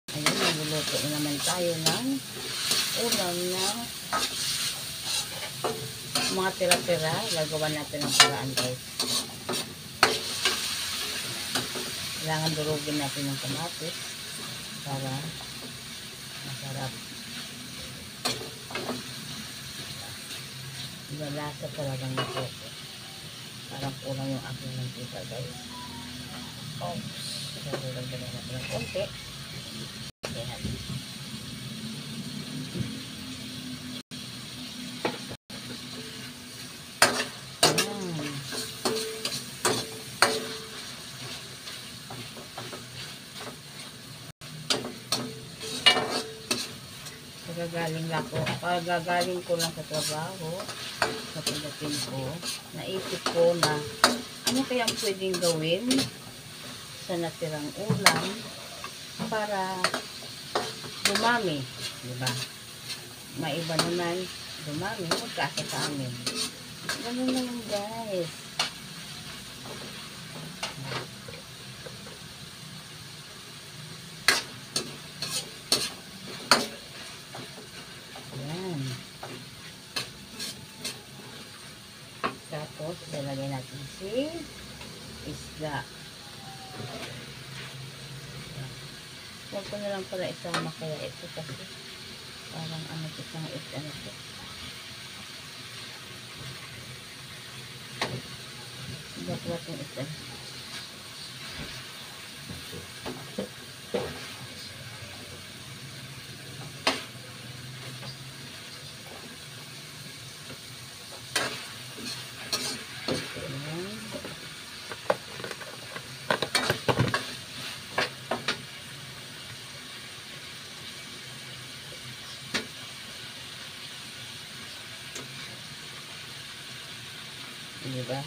Ayan, magluluto na naman tayo ng ulam na mga tira-tira. Gagawa natin ng paraan guys. Kailangan durugin natin yung kamatis para masarap. Lasa talagang masarap. Parang kulang yung aking mantika guys. Oops. Lagyan natin ng konti. Ayan. Pagagaling ko lang sa trabaho, sa pagdating ko, naisip ko na ano kaya pwedeng gawin sa natirang ulam para dumami, diba? Maiba naman, dumami, magkasa sa amin. Ganun lang guys. Tapos, lalagay natin si isda. Huwag ko na lang pala isama kaya ito kasi parang ano isang isda na ito. Dapat yung isda. Diba?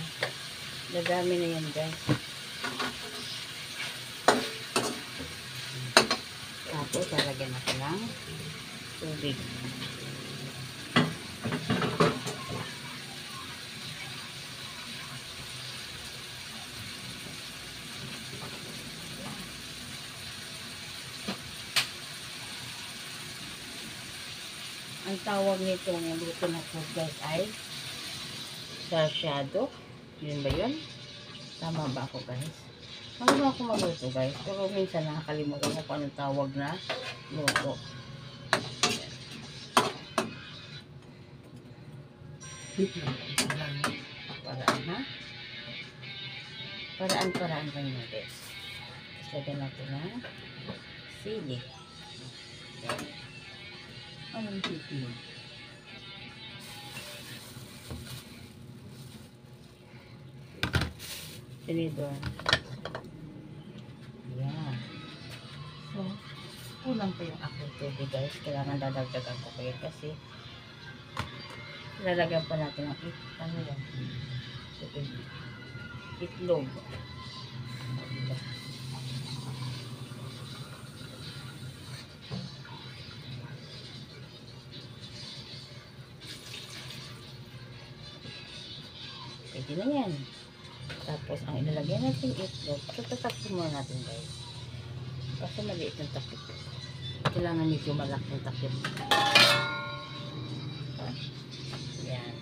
Dadami na yan guys. Tapos lalagyan natin ng tubig. Ang tawag nito ng luto na ito guys ay sarsyado. Yun ba yun? Tama ba ako guys? Ano ako magluto guys? Pero minsan nakakalimutan ko kung anong tawag na luto. Paraan ha? Paraan lang yun guys. Lagyan natin na sili. Anong sili? Tinidor. Yan. So, kulang pa yung aking tubig guys. Kailangan dadagdagan ko kayo kasi lalagyan pa natin ang itlog. Pwede na yan. Tapos, ang ilalagay natin itlog, tataksin muna natin guys. Kasi maliit yung takip. Kailangan medyo malaki yung takip. Yan.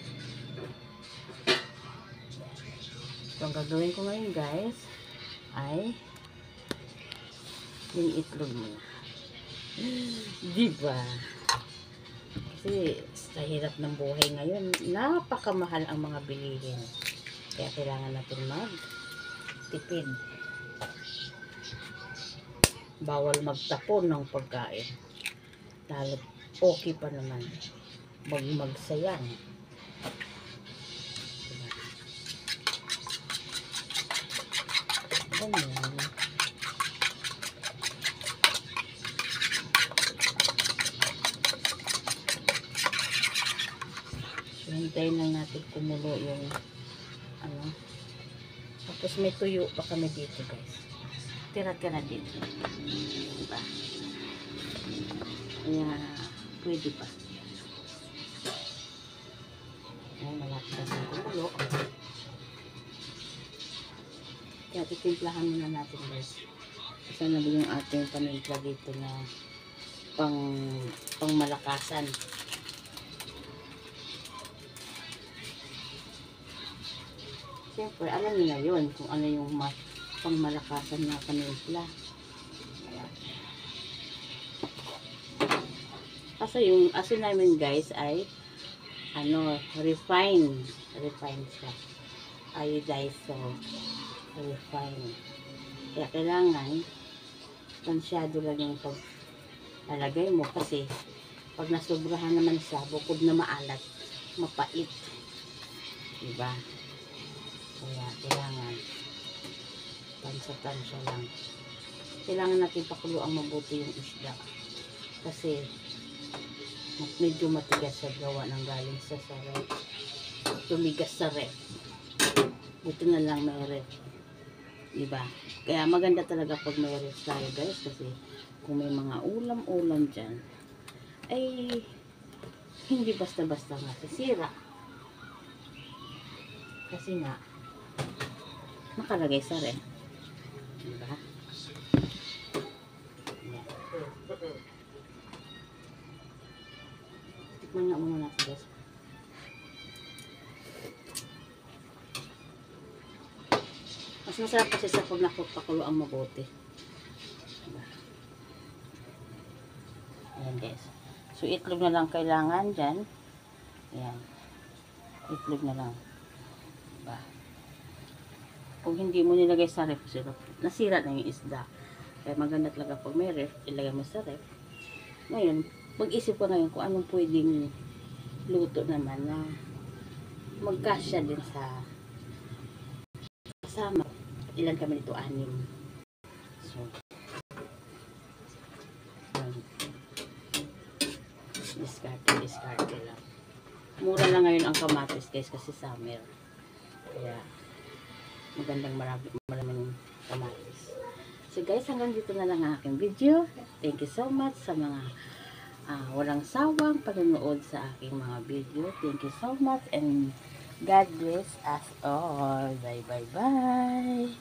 So, ang gagawin ko ngayon guys, ay yung itlog muna. Diba? Kasi, sa hirap ng buhay ngayon, napakamahal ang mga bilihin. Kaya kailangan natin mag-tipid. Bawal magtapon ng pagkain. Lalo okay pa naman magsayang. Ganyan. So, hintayin lang natin kumulo yung tapos may tuyo pa kami dito guys. Tira-tira dito. Diba? Kaya pwede pa. Ayan, malapit na sa kumulo. Kaya titimplahan muna natin guys. bubuksan na yung ating panimpla dito na pang malakasan. Siyempre, alam niyo na yun kung ano yung pang malakasan na panimpla. Kasi yung asin namin guys ay refined siya. Iodized, so refined. Kaya kailangan tansyado lang yung paglalagay mo kasi pag nasobrahan naman siya, bukod na maalat, mapait. Diba? Kaya kailangan tansya lang. Kailangan natin pakuluang mabuti yung isda. Kasi medyo matigas sa gawa ng galing sa ref. Tumigas sa ref. Buti na lang may ref. Diba? Kaya maganda talaga pag may ref tayo guys. Kasi kung may mga ulam-ulam dyan, ay hindi basta-basta nga sisira. Kasi nga, nakalagay sa ref. Diba? Tikman nga muna natin guys. Mas masarap kasi sa pag nakupakulo ang mabuti. Diba? Ayan guys. So itlog na lang kailangan dyan. Ayan. Itlog na lang. Diba? Kung hindi mo nilagay sa ref, nasira na yung isda. Kaya maganda talaga pag may ref, ilagay mo sa ref. Ngayon, mag-isip ko ngayon kung anong pwedeng luto naman na magkasya din sa kasama. Ilan kami nito? 6. So, discard lang. Mura lang ngayon ang kamatis guys kasi summer. Kaya magandang maraming kamatis. So guys, hanggang dito na lang ang aking video. Thank you so much sa mga walang sawang panonood sa aking mga video. Thank you so much and God bless us all. Bye.